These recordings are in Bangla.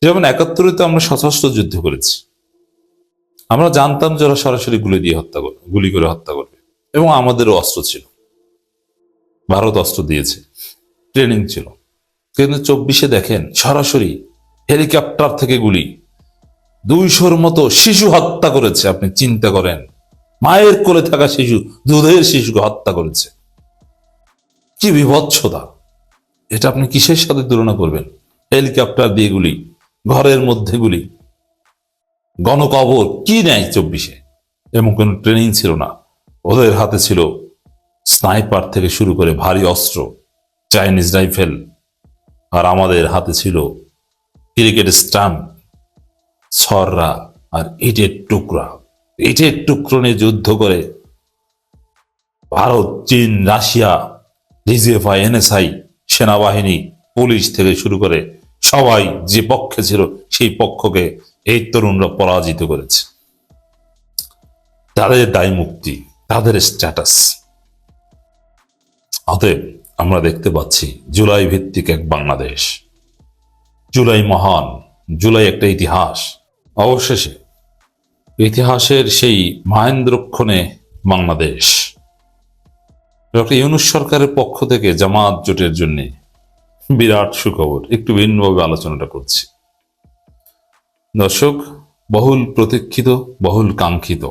যেমন ৭১-এ তো আমরা সশস্ত্র যুদ্ধ করেছি, আমরা জানতাম যে ওরা সরাসরি গুলি করে হত্যা করবে, এবং আমাদেরও অস্ত্র ছিল, ভারত অস্ত্র দিয়েছে, ট্রেনিং ছিল। কিন্তু ২৪-এ দেখেন সরাসরি হেলিকপ্টার থেকে গুলি, ২০০-র মতো শিশু হত্যা করেছে। আপনি চিন্তা করেন, মায়ের কোলে থাকা শিশু, দুধের শিশুকে হত্যা করেছে। কি বিভৎসতা! এটা আপনি কিসের সাথে তুলনা করবেন? হেলিকপ্টার দিয়ে গুলি, ঘরের মধ্যে গুলি, গণকবর কি নেয় ২৪-এ? এমন কোন ট্রেনিং ছিল না। ওদের হাতে ছিল স্নাইপার থেকে শুরু করে ভারী অস্ত্র, চাইনিজ রাইফেল, আর আমাদের হাতে ছিল ক্রিকেট স্টাম্প, ছররা আর ইটের টুকরা। ইটের টুকরো নিয়ে যুদ্ধ করে ভারত, চীন, রাশিয়া, ডিজিএফআই, এনএসআই, সেনাবাহিনী, পুলিশ থেকে শুরু করে সবাই যে পক্ষে ছিল সেই পক্ষকে এই তরুণরা পরাজিত করেছে। তাদের দায় মুক্তি, তাদের স্ট্যাটাস। অতএব আমরা দেখতে পাচ্ছি জুলাই ভিত্তিক এক বাংলাদেশ, জুলাই মহান, জুলাই একটা ইতিহাস। অবশেষে ইতিহাসের সেই মহেন্দ্রক্ষণে বাংলাদেশ। ডক্টর ইউনূস সরকারের পক্ষ থেকে জামাত জোটের জন্য বিরাট সুখবর। একটু ভিন্নভাবে আলোচনাটা করছি। দর্শক, বহুল প্রতীক্ষিত, বহুল কাঙ্ক্ষিত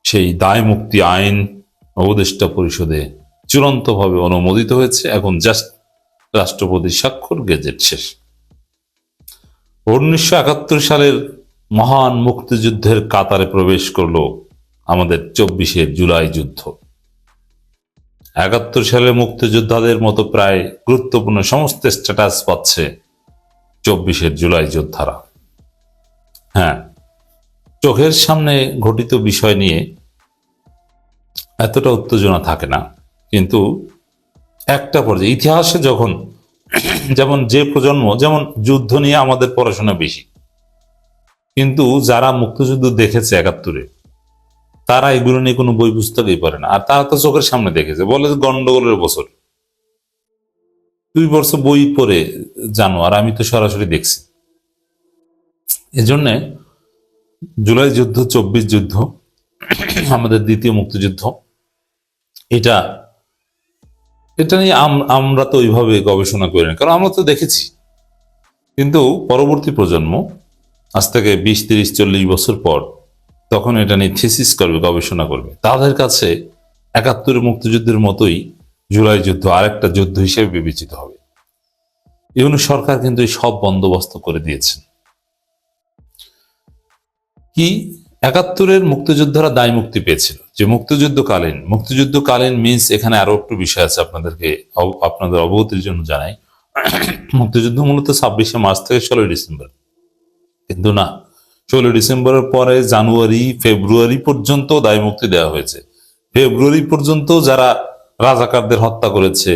সেই দায় মুক্তি আইন উপদেষ্টা পরিষদে চূড়ান্তভাবে অনুমোদিত হয়েছে। এখন জাস্ট রাষ্ট্রপতির স্বাক্ষর, গেজেট শেষ। ১৯৭১ সালের মহান মুক্তিযুদ্ধের কাতারে প্রবেশ করলো আমাদের ২৪শে জুলাই যুদ্ধ। ৭১ সালের মুক্তিযোদ্ধাদের মতো প্রায় গুরুত্বপূর্ণ সমস্ত স্ট্যাটাস পাচ্ছে ২৪শে জুলাই যোদ্ধারা। হ্যাঁ, চোখের সামনে ঘটিত বিষয় নিয়ে এতটা উত্তেজনা থাকে না, কিন্তু একটা পর্যায়ে ইতিহাসে যখন, যেমন যে প্রজন্ম, যেমন যুদ্ধ নিয়ে আমাদের পড়াশোনা বেশি, কিন্তু যারা মুক্তিযুদ্ধ দেখেছে ৭১-এ, তারা এগুলো নিয়ে কোনো বই পুস্তকই পড়ে না। আর তারা তো চোখের সামনে দেখেছে, বলে গন্ডগোলের বছর। ২ বছর বই পড়ে জানো, আর আমি তো সরাসরি দেখছি। এজন্য জুলাই যুদ্ধ, ২৪ যুদ্ধ, আমাদের দ্বিতীয় মুক্তিযুদ্ধ, এটা নিয়ে আমরা তো ওইভাবে গবেষণা করি না, কারণ আমরা তো দেখেছি। কিন্তু পরবর্তী প্রজন্ম আজ থেকে ২০, ৩০, ৪০ বছর পর তখন এটা নিয়ে থিসিস করবে, গবেষণা করবে। তাদের কাছে ৭১-এর মুক্তিযুদ্ধের মতোই জুলাই যুদ্ধ আরেকটা যুদ্ধ হিসেবে বিবেচিত হবে। ইউনূস সরকার কিন্তু এই সব বন্দোবস্ত করে দিয়েছেন। কি ৭১-এর মুক্তিযোদ্ধারা দায় মুক্তি পেয়েছিল, যে মুক্তিযুদ্ধকালীন মিন্স, এখানে আরো একটু বিষয় আছে আপনাদের অবগতির জন্য জানাই। মুক্তিযুদ্ধ মূলত ২৬শে মার্চ থেকে ১৬ই ডিসেম্বর, কিন্তু না, ১৬ই ডিসেম্বরের পরে জানুয়ারি, ফেব্রুয়ারি পর্যন্ত দায় মুক্তি দেওয়া হয়েছে। ফেব্রুয়ারি পর্যন্ত যারা রাজাকারদের হত্যা করেছে,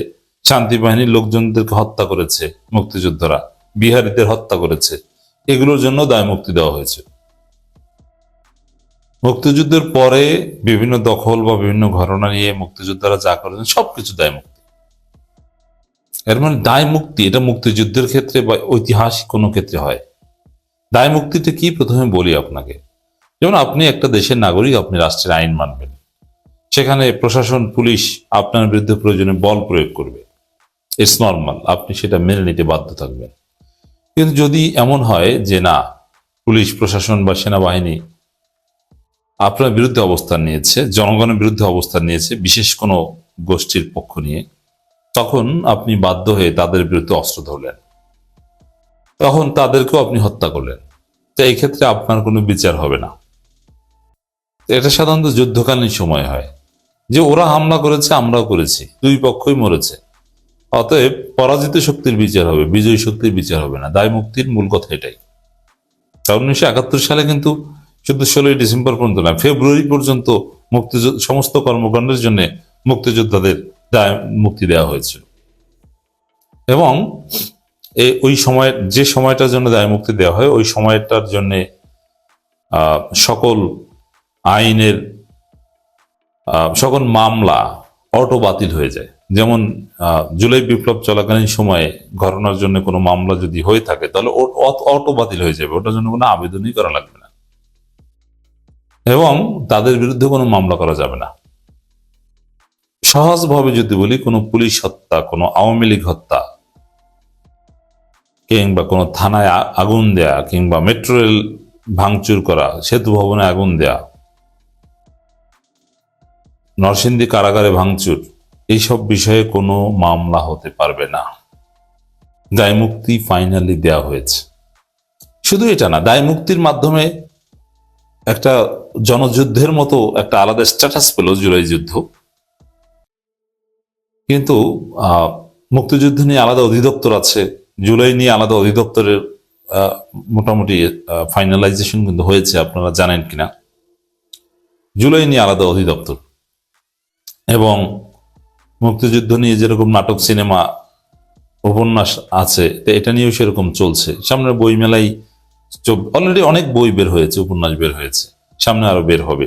শান্তি বাহিনীর লোকজনদেরকে হত্যা করেছে, মুক্তিযোদ্ধারা বিহারীদের হত্যা করেছে, এগুলোর জন্য দায় মুক্তি দেওয়া হয়েছে। মুক্তিযুদ্ধের পরে বিভিন্ন দখল বা বিভিন্ন ঘটনা নিয়ে মুক্তিযোদ্ধারা যা করেছেন সবকিছু দায় মুক্তি। এর মানে দায় মুক্তি, এটা মুক্তিযুদ্ধের ক্ষেত্রে বা ঐতিহাসিক কোনো ক্ষেত্রে হয়। দায় মুক্তিটা কি প্রথমে বলি আপনাকে। যেমন আপনি একটা দেশের নাগরিক, আপনি রাষ্ট্রের আইন মানবেন, সেখানে প্রশাসন, পুলিশ আপনার বিরুদ্ধে প্রয়োজনে বল প্রয়োগ করবে, ইটস নর্মাল, আপনি সেটা মেনে নিতে বাধ্য থাকবেন। কিন্তু যদি এমন হয় যে না, পুলিশ প্রশাসন বা সেনাবাহিনী আপনার বিরুদ্ধে অবস্থান নিয়েছে, জনগণের বিরুদ্ধে অবস্থান নিয়েছে, বিশেষ কোনো গোষ্ঠীর পক্ষ নিয়ে, তখন আপনি বাধ্য হয়ে তাদের বিরুদ্ধে অস্ত্র ধরলেন, তখন তাদেরকেও আপনি হত্যা করলেন। তো এই ক্ষেত্রে আপনার কোনো বিচার হবে না। এটা সাধারণত যুদ্ধকালীন সময় হয়, যে ওরা হামলা করেছে, আমরাও করেছি, দুই পক্ষই মরেছে, অতএব পরাজিত শক্তির বিচার হবে, বিজয়ী শক্তির বিচার হবে না। দায় মুক্তির মূল কথা এটাই। ১৯৭১ সালে কিন্তু শুধু ১৬ই ডিসেম্বর পর্যন্ত না, ফেব্রুয়ারি পর্যন্ত সমস্ত কর্মকাণ্ডের জন্য মুক্তিযোদ্ধাদের দায় মুক্তি দেওয়া হয়েছিল। এবং ওই সময়, যে সময়টার জন্য দায় মুক্তি দেওয়া হয়, ওই সময়টার জন্য সকল আইনের সকল মামলা অটো বাতিল হয়ে যায়। যেমন জুলাই বিপ্লব চলাকালীন সময়ে ঘটনার জন্য কোনো মামলা যদি হয়ে থাকে তাহলে অটো বাতিল হয়ে যাবে, ওটার জন্য কোনো আবেদনই করা লাগবে না এবং তাদের বিরুদ্ধে কোনো মামলা করা যাবে না। সহজভাবে যদি বলি, কোনো পুলিশ হত্যা, কোনো আওয়ামী লীগ হত্যা, কিংবা কোনো থানায় আগুন দেয়া, কিংবা মেট্রো রেল ভাঙচুর করা, সেতু ভবনে আগুন দেয়া, নরসিংদী কারাগারে ভাঙচুর, এইসব বিষয়ে কোনো মামলা হতে পারবে না। দায় মুক্তি ফাইনালি দেওয়া হয়েছে। শুধু এটা না, দায় মুক্তির মাধ্যমে একটা জনযুদ্ধের মতো একটা আলাদা স্ট্যাটাস পেল জুলাই যুদ্ধ। কিন্তু মুক্তিযুদ্ধ নিয়ে আলাদা অধিদপ্তর আছে, জুলাই নিয়ে আলাদা অধিদপ্তরের মোটামুটি ফাইনালাইজেশন কিন্তু হয়েছে, আপনারা জানেন কিনা। জুলাই নিয়ে আলাদা অধিদপ্তর এবং মুক্তিযুদ্ধ নিয়ে যেরকম নাটক, সিনেমা, উপন্যাস আছে, তো এটা নিয়েও সেরকম চলছে। সামনে বই মেলাই অলরেডি অনেক বই বের হয়েছে, উপন্যাস বের হয়েছে, সামনে আরো বের হবে।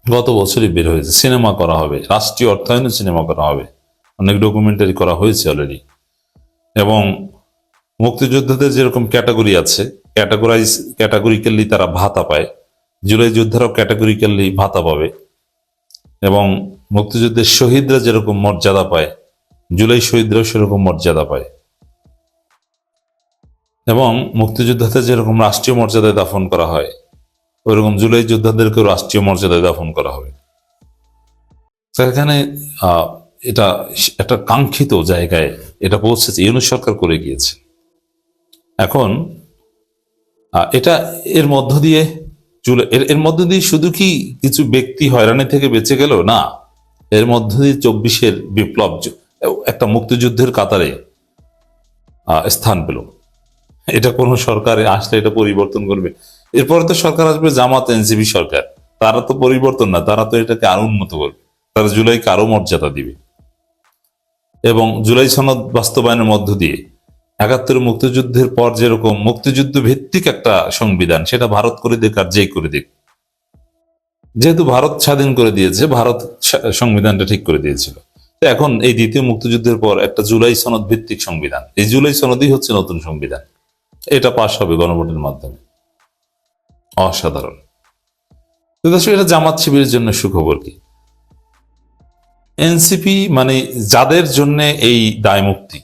গত বছরই বের হয়েছে, সিনেমা করা হবে, রাষ্ট্রীয় অর্থায়নে সিনেমা করা হবে, অনেক ডকুমেন্টারি করা হয়েছে অলরেডি। এবং মুক্তিযোদ্ধাদের যেরকম ক্যাটাগরি আছে, ক্যাটাগরিক্যালি তারা ভাতা পায়, জুলাই যোদ্ধারাও ক্যাটাগরিক্যালি ভাতা পাবে। এবং মুক্তিযুদ্ধের শহীদরা যেরকম মর্যাদা পায়, জুলাই শহীদরাও সেরকম মর্যাদা পায়। এবং মুক্তিযোদ্ধাদের যেরকম রাষ্ট্রীয় মর্যাদায় দাফন করা হয়, ওইরকম জুলাই যোদ্ধাদেরকেও রাষ্ট্রীয় মর্যাদায় দাফন করা হবে। এখানে এটা একটা কাঙ্ক্ষিত জায়গায় এটা পৌঁছেছে, ইউনূস সরকার করে গিয়েছে। এখন এটা এর মধ্য দিয়ে এর মধ্য দিয়ে শুধু কি কিছু ব্যক্তি হয়রানি থেকে বেঁচে গেল? না, এর মধ্য দিয়ে 24-এর বিপ্লব একটা মুক্তিযুদ্ধের কাতারে স্থান পেল। এটা কোন সরকারে আসলে এটা পরিবর্তন করবে? এরপরে তো সরকার আসবে জামাত এনসিপি সরকার, তারা তো পরিবর্তন না, তারা তো এটাকে আরো উন্নত করবে, তারা জুলাইকে আরো মর্যাদা দিবে। এবং জুলাই সনদ বাস্তবায়নের মধ্য দিয়ে ৭১ মুক্তিযুদ্ধের পর যেরকম মুক্তিযুদ্ধ ভিত্তিক একটা সংবিধান, সেটা ভারত করে দিক আর যেই করে দিক, যেহেতু ভারত স্বাধীন করে দিয়েছে, ভারত সংবিধানটা ঠিক করে দিয়েছিল, তো এখন এই দ্বিতীয় মুক্তিযুদ্ধের পর একটা জুলাই সনদ ভিত্তিক সংবিধান, এই জুলাই সনদই হচ্ছে নতুন সংবিধান, এটা পাশ হবে গণভোটের মাধ্যমে। অসাধারণ। এটা জামাত শিবিরের জন্য সুখবর কি? এনসিপি মানে যাদের জন্য এই দায় মুক্তি,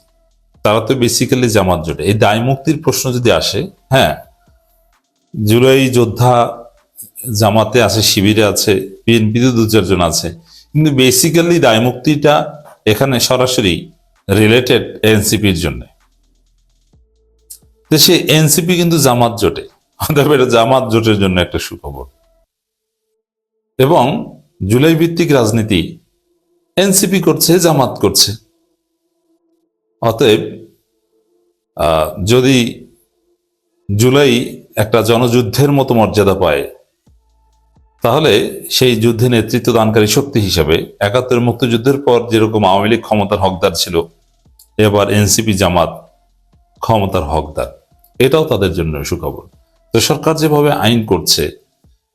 তারা তো বেসিক্যালি জামাত জোটে। এই দায় মুক্তির প্রশ্ন যদি আসে, হ্যাঁ, জুলাই যোদ্ধা জামাতে আছে, শিবিরে আছে, বিএনপিতে ২-৪ জন আছে, কিন্তু বেসিক্যালি দায় মুক্তিটা এখানে সরাসরি রিলেটেড এনসিপির জন্য। সে এনসিপি কিন্তু জামাত জোটে, অতএব এটা জামাত জোটের জন্য একটা সুখবর। এবং জুলাই ভিত্তিক রাজনীতি এনসিপি করছে, জামাত করছে। অতএব যদি জুলাই একটা জনযুদ্ধের মতো মর্যাদা পায়, তাহলে সেই যুদ্ধে নেতৃত্ব দানকারী শক্তি হিসাবে ৭১ মুক্তিযুদ্ধের পর যেরকম আওয়ামী লীগ ক্ষমতার হকদার ছিল, এবার এনসিপি জামাত ক্ষমতার হকদার। এটাও তাদের জন্য সুখবর। তো সরকার যেভাবে আইন করছে,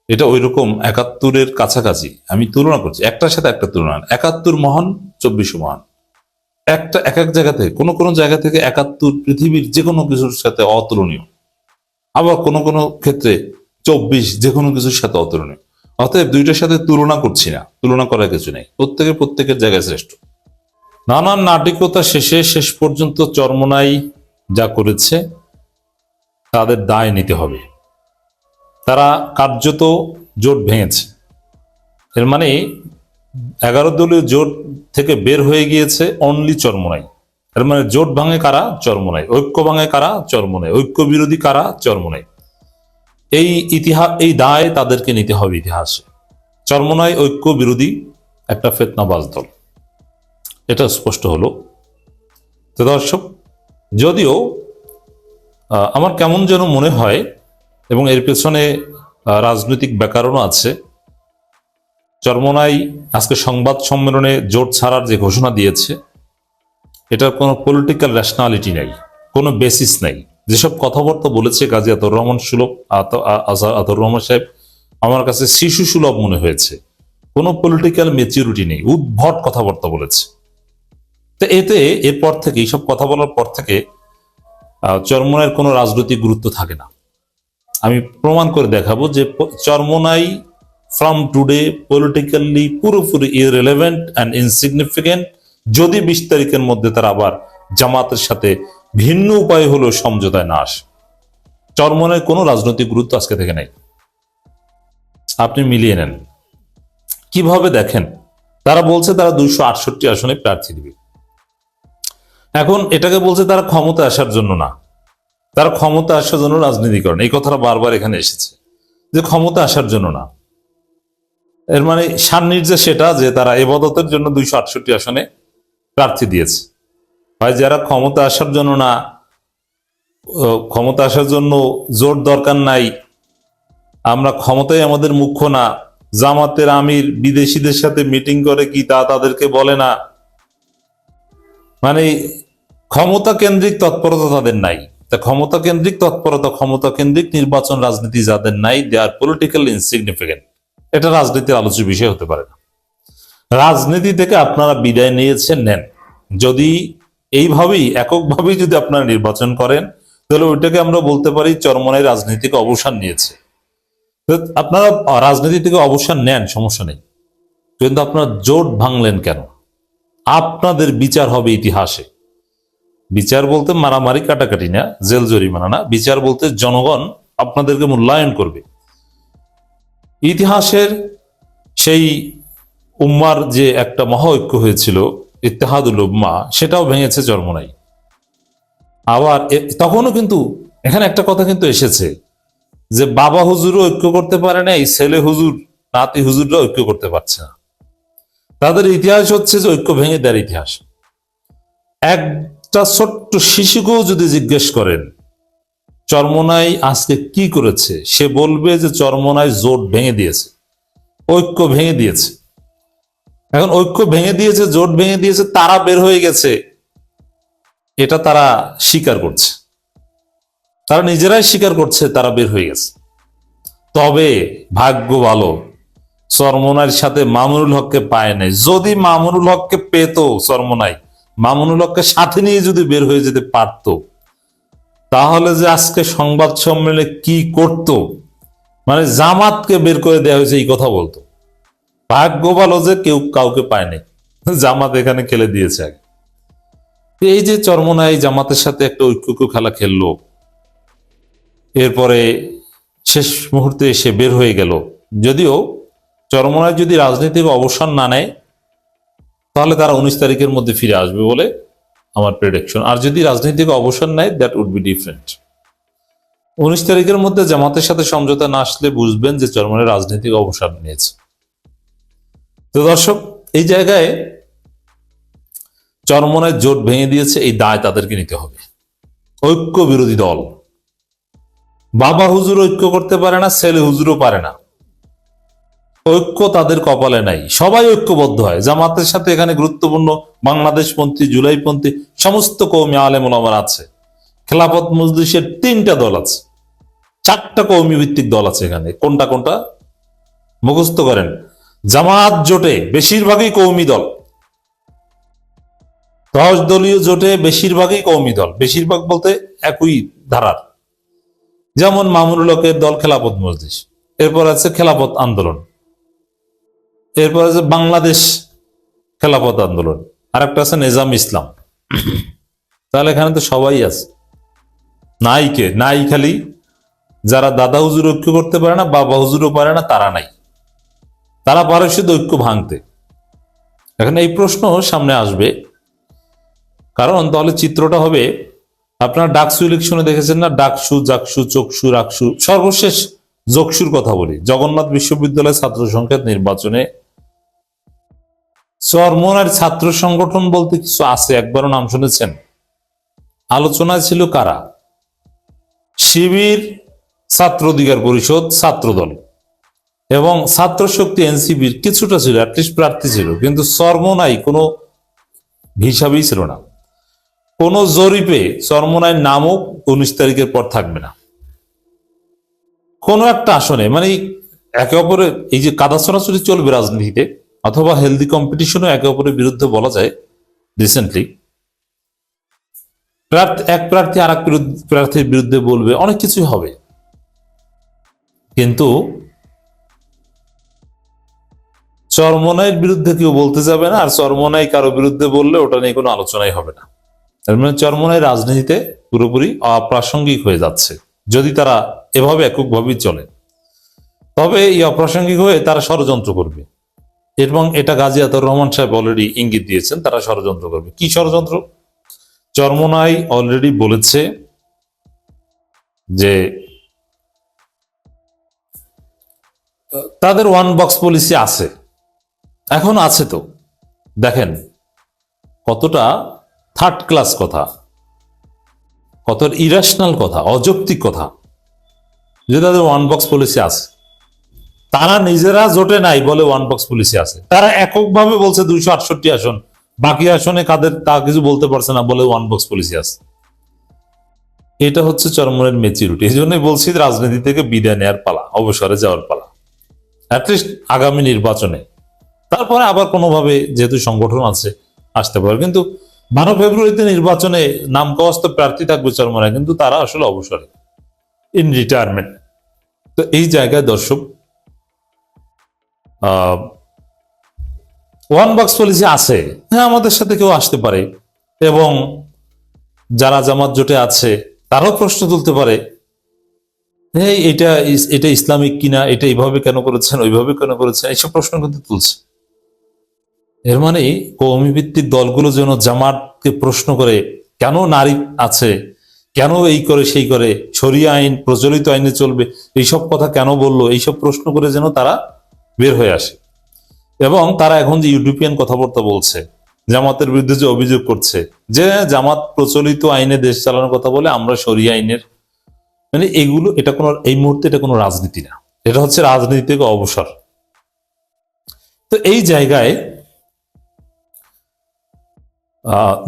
এটা ওই রকম ৭১-এর কাছাকাছি। আমি তুলনা করছি, একটার সাথে একটা তুলনা। ৭১ মহান, ২৪ মহান। একটা এক এক জায়গা থেকে, কোনো কোনো জায়গা থেকে ৭১ পৃথিবীর যে কোনো কিছুর সাথে অতুলনীয়, আবার কোনো কোনো ক্ষেত্রে ২৪ যে কোনো কিছুর সাথে অতুলনীয়। অতএব দুইটার সাথে তুলনা করছি না, তুলনা করার কিছু নেই, প্রত্যেকের জায়গায় শ্রেষ্ঠ। নানান নাটকীয়তা শেষে শেষ পর্যন্ত চরমোনাই যা করেছে তাদের দায় নিতে হবে। তারা কার্যত জোট ভেঙেছে, এর মানে 11 দলীয় জোট থেকে বের হয়ে গিয়েছে অনলি চরমোনাই। এর মানে জোট ভাঙে কারা? চরমোনাই। ঐক্য ভাঙে কারা? চরমোনাই। ঐক্য বিরোধী কারা? চরমোনাই। এই দায় তাদেরকে নিতে হবে ইতিহাসে। চরমোনাই ঐক্য বিরোধী একটা ফেতনাবাজ দল, এটা স্পষ্ট হলো। তো দর্শক, যদিও আমার কেমন যেন মনে হয়, এবং এর পেছনে রাজনৈতিক ব্যাকরণও আছে, চরমোনাই আজকে সংবাদ সম্মেলনে জোট ছাড়ার যে ঘোষণা দিয়েছে, এটার কোনো পলিটিক্যাল রেশনালিটি নেই, কোনো বেসিস নেই। যেসব কথাবার্তা বলেছে কাজী আতর রহমান সাহেব, আমার কাছে শিশু সুলভ মনে হয়েছে। কোনো পলিটিক্যাল ম্যাচিউরিটি নেই, উদ্ভট কথাবার্তা বলেছে। তো এতে এরপর থেকে এইসব কথা বলার পর থেকে চরমোনাইয়ের কোনো রাজনৈতিক গুরুত্ব থাকে না। আমি প্রমাণ করে দেখাবো যে চরমোনাই ফ্রম টুডে পলিটিক্যালি পুরোপুরি ইররিলেভেন্ট অ্যান্ড ইনসিগনিফিকেন্ট, যদি 20 তারিখের মধ্যে তারা আবার জামাতের সাথে ভিন্ন উপায় হলো সমঝোতায় না আসে। চরমোনাইয়ের কোনো রাজনৈতিক গুরুত্ব আজকে থেকে নেই। আপনি মিলিয়ে নেন কিভাবে দেখেন। তারা বলছে তারা 268 আসনে প্রার্থী দিবে। এখন এটাকে বলছে তারা ক্ষমতা আসার জন্য না, তারা ক্ষমতা আসার জন্য রাজনীতি করেন, এই কথাটা বারবার এখানে এসেছে যে ক্ষমতা আসার জন্য না। এর মানে সান্নিধ্যে সেটা যে তারা ইবাদতের জন্য 268 আসনে প্রার্থী দিয়েছে। হয় যারা ক্ষমতা আসার জন্য না, ক্ষমতা আসার জন্য জোর দরকার নাই, আমরা ক্ষমতাই আমাদের মুখ্য না, জামাতের আমির বিদেশিদের সাথে মিটিং করে কি তা তাদেরকে বলে না, মানে ক্ষমতা কেন্দ্রিক তৎপরতা তাদের নাই। তা ক্ষমতা কেন্দ্রিক তৎপরতা, ক্ষমতা কেন্দ্রিক নির্বাচন রাজনীতি যাদের নাই, দে আর পলিটিক্যাল ইনসিগনিফিকেন্ট। এটা রাজনীতির আলোচ্য বিষয় হতে পারে না। রাজনীতি থেকে আপনারা বিদায় নিয়েছেন, নেন। যদি এইভাবেই এককভাবেই যদি আপনারা নির্বাচন করেন, তাহলে ওইটাকে আমরা বলতে পারি চরমোনাই রাজনীতিক অবসান নিয়েছে। আপনারা রাজনীতি থেকে অবসান নেন, সমস্যা নেই, কিন্তু আপনারা জোট ভাঙলেন কেন? আপনাদের বিচার হবে ইতিহাসে। বিচার বলতে মারামারি কাটাকাটি না, জেল জরিমানা না, বিচার বলতে জনগণ আপনাদেরকে মূল্যায়ন করবে। ইতিহাসের সেই উম্মার যে একটা মহা ঐক্য হয়েছিল ইত্তেহাদুল উম্মা, সেটাও ভেঙেছে চরমোনাই। আবার তখনও কিন্তু এখানে একটা কথা কিন্তু এসেছে যে বাবা হুজুরও ঐক্য করতে পারে না, এই ছেলে হুজুর নাতি হুজুররা ঐক্য করতে পারছে না। তাদের ইতিহাস হচ্ছে যে ঐক্য ভেঙে দেওয়ার ইতিহাস। একটা ছোট্ট শিশুকেও যদি জিজ্ঞেস করেন চরমোনাই আজকে কি করেছে, সে বলবে যে চরমোনাই জোট ভেঙে দিয়েছে, ঐক্য ভেঙে দিয়েছে। এখন ঐক্য ভেঙে দিয়েছে, জোট ভেঙে দিয়েছে, তারা বের হয়ে গেছে, এটা তারা স্বীকার করছে, তারা নিজেরাই স্বীকার করছে তারা বের হয়ে গেছে। তবে ভাগ্য ভালো, চরমোনাইয়ের সাথে মামুনুল হককে পায় নাই। যদি মামুনুল হককে পেত চরমোনাই, মামুনুল হককে সাথে নিয়ে যদি বের হয়ে যেতে পারত, তাহলে যে আজকে সংবাদ সম্মেলনে কি করত, মানে জামাতকে বের করে দেওয়া হয়েছে এই কথা বলতো। ভাগ্য ভালো যে কেউ কাউকে পায়নি, জামাত এখানে খেলে দিয়েছে আগে। এই যে চরমোনাই জামাতের সাথে একটা ঐক্য খেলা খেললো, এরপরে শেষ মুহূর্তে এসে বের হয়ে গেল। যদিও চরমোনাই যদি রাজনীতির অবসান না নেয়, তাহলে তারা 19 তারিখের মধ্যে ফিরে আসবে বলে আমার প্রেডিকশন। আর যদি রাজনীতিক অবসান নেয়, দ্যাট উড বি ডিফারেন্ট। 19 তারিখের মধ্যে জামাতের সাথে সমঝোতা না আসলে বুঝবেন যে চরমোনাই রাজনীতিক অবসান নিয়েছে। তো দর্শক, এই জায়গায় চরমোনাই জোট ভেঙে দিয়েছে, এই দায় তাদেরকে নিতে হবে। ঐক্য বিরোধী দল, বাবা হুজুর ঐক্য করতে পারে না, ছেলে হুজুরও পারে না, ঐক্য তাদের কপালে নাই। সবাই ঐক্যবদ্ধ হয় জামাতের সাথে। এখানে গুরুত্বপূর্ণ বাংলাদেশপন্থী, জুলাইপন্থী সমস্ত কওমি আলেম ওলামার আছে। খেলাফত মজলিসের 3টা দল আছে, 4টা কওমি ভিত্তিক দল আছে এখানে। কোনটা কোনটা মুখস্থ করেন। জামাত জোটে বেশিরভাগই কওমি দল, 10 দলীয় জোটে বেশিরভাগই কওমি দল। বেশিরভাগ বলতে একই ধারার, যেমন মামুনুল হকের দল খেলাফত মজলিস, এরপর আছে খেলাফত আন্দোলন, এরপর আছে বাংলাদেশ খেলাফত আন্দোলন, আর একটা আছে নিজাম ইসলাম। তাহলে এখানে তো সবাই আছে। নাই খালি যারা দাদা হুজুর ঐক্য করতে পারে না, বাবা হুজুরও পারে না, তারা নাই। তারা পারে শুধু ঐক্য ভাঙতে। এখন এই প্রশ্ন সামনে আসবে, কারণ তাহলে চিত্রটা হবে, আপনারা ডাকসু ইলেকশনে দেখেছেন না, ডাকসু, জাকসু, চকসু, রাকসু, সর্বশেষ জকসুর কথা বলি। জগন্নাথ বিশ্ববিদ্যালয় ছাত্র সংসদ নির্বাচনে চরমোনাইয়ের ছাত্র সংগঠন বলতে কিছু আছে, একবারও নাম শুনেছেন? আলোচনায় ছিল কারা? শিবির, ছাত্র অধিকার পরিষদ, ছাত্রদল এবং ছাত্র শক্তি এনসিপির কিছুটা ছিল, অ্যাটলিস্ট প্রার্থী ছিল, কিন্তু চরমোনাই কোনো হিসাবেই ছিল না। কোন জরিপে চরমোনাইয়ের নামও 19 তারিখের পর থাকবে না। কোন একটা আসনে, মানে একে অপরের এই যে কাদা ছড়াছড়ি চলবে রাজনীতিতে, অথবা হেলদি কম্পিটিশনও একে অপরের বিরুদ্ধে বলা যায়। রিসেন্টলি এক প্রার্থী আর এক প্রার্থীর বিরুদ্ধে বলবে, অনেক কিছুই হবে, কিন্তু চরমোনাইয়ের বিরুদ্ধে কেউ বলতে যাবে না, আর চরমোনাই কারো বিরুদ্ধে বললে ওটা নিয়ে কোনো আলোচনাই হবে না। তার মানে চরমোনাই রাজনীতিতে পুরোপুরি অপ্রাসঙ্গিক হয়ে যাচ্ছে যদি তারা এভাবে এককভাবেই চলে। তবে এই অপ্রাসঙ্গিক হয়ে তারা ষড়যন্ত্র করবে, এবং এটা গাজী আতাউর রহমান সাহেব অলরেডি ইঙ্গিত দিয়েছেন তারা ষড়যন্ত্র করবে। কি ষড়যন্ত্র? চরমোনাই অলরেডি বলেছে যে তাদের ওয়ান বক্স পলিসি আছে, এখন আছে। তো দেখেন কতটা থার্ড ক্লাস কথা, কত ইরাশনাল কথা, অযৌক্তিক কথা যে তাদের ওয়ান বক্স পলিসি আছে। তারা নিজেরা জোটে নাই বলে ওয়ান বক্স পলিসি আছে, তারা এককভাবে বলছে 268 আসন, বাকি আসনে কাদের তা কিছু বলতে পারছে না বলে ওয়ান বক্স পলিসি আছে। এটা হচ্ছে চরমোনাইয়ের ম্যাচুরিটি। এই জন্যই বলছি রাজনীতি থেকে বিদায় নেওয়ার পালা, অবসরে যাওয়ার পালা, অ্যাটলিস্ট আগামী নির্বাচনে। তারপরে আবার কোনোভাবে যেহেতু সংগঠন আছে আসতে পারে, কিন্তু 12 ফেব্রুয়ারিতে নির্বাচনে নাম কওয়াস্ত প্রার্থী থাকবে চরমোনাই, কিন্তু তারা আসলে অবসরে, ইন রিটায়ারমেন্ট। তো এই জায়গায় দর্শক ওয়ান বক্স পলিসি আছে, হ্যাঁ আমাদের সাথে কেউ আসতে পারে, এবং যারা জামাত জোটে আছে তারাও প্রশ্ন তুলতে পারে, এই এটা ইসলামিক কিনা, এটা এইভাবে কেন করেছেন, ওইভাবে কেন করেছেন, এইসব প্রশ্ন কিন্তু তুলছে। এর মানে কওমি ভিত্তিক দলগুলো যেন জামাতকে প্রশ্ন করে, কেন নারী আছে, কেন এই করে সেই করে, শরিয়া আইন প্রচলিত আইনে চলবে, এইসব কথা কেন বললো, এইসব প্রশ্ন করে যেন তারা বের হয়ে আসে। এবং তারা এখন যে ইউরোপিয়ান কথাবার্তা বলছে, জামাতের বিরুদ্ধে যে অভিযোগ করছে যে জামাত প্রচলিত আইনে দেশ চালানোর কথা বলে, আমরা শরিয়া আইনের, মানে এগুলো, এটা কোনো, এই মুহূর্তে এটা কোনো রাজনীতি না, এটা হচ্ছে রাজনীতি থেকে অবসর। তো এই জায়গায়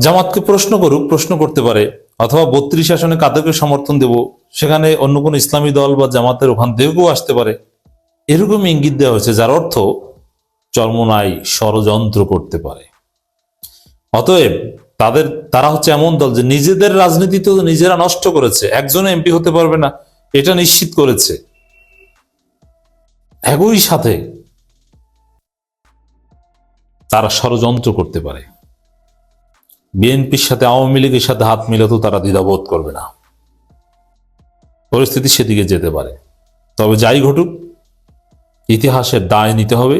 জামাতকে প্রশ্ন করুক, প্রশ্ন করতে পারে, অথবা 32 আসনে কাদেরকে সমর্থন দেব, সেখানে অন্য কোনো ইসলামী দল বা জামাতের ওখান থেকেও আসতে পারে, এরকম ইঙ্গিত দেওয়া হয়েছে, যার অর্থ চরমোনাই ষড়যন্ত্র করতে পারে। অতএব তারা হচ্ছে এমন দল যে নিজেদের রাজনীতি তো নিজেরা নষ্ট করেছে, একজনে এমপি হতে পারবে না এটা নিশ্চিত করেছে, একই সাথে তারা ষড়যন্ত্র করতে পারে। বিএনপির সাথে আওয়ামী লীগের সাথে হাত মিলাতেও তারা দ্বিধাবোধ করবে না, পরিস্থিতি সেদিকে যেতে পারে। তবে যাই ঘটুক, ইতিহাসের দায় নিতে হবে,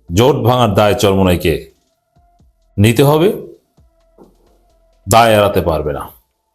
জোট ভাঙার দায় চরমোনাইকে নিতে হবে, দায় এড়াতে পারবে না।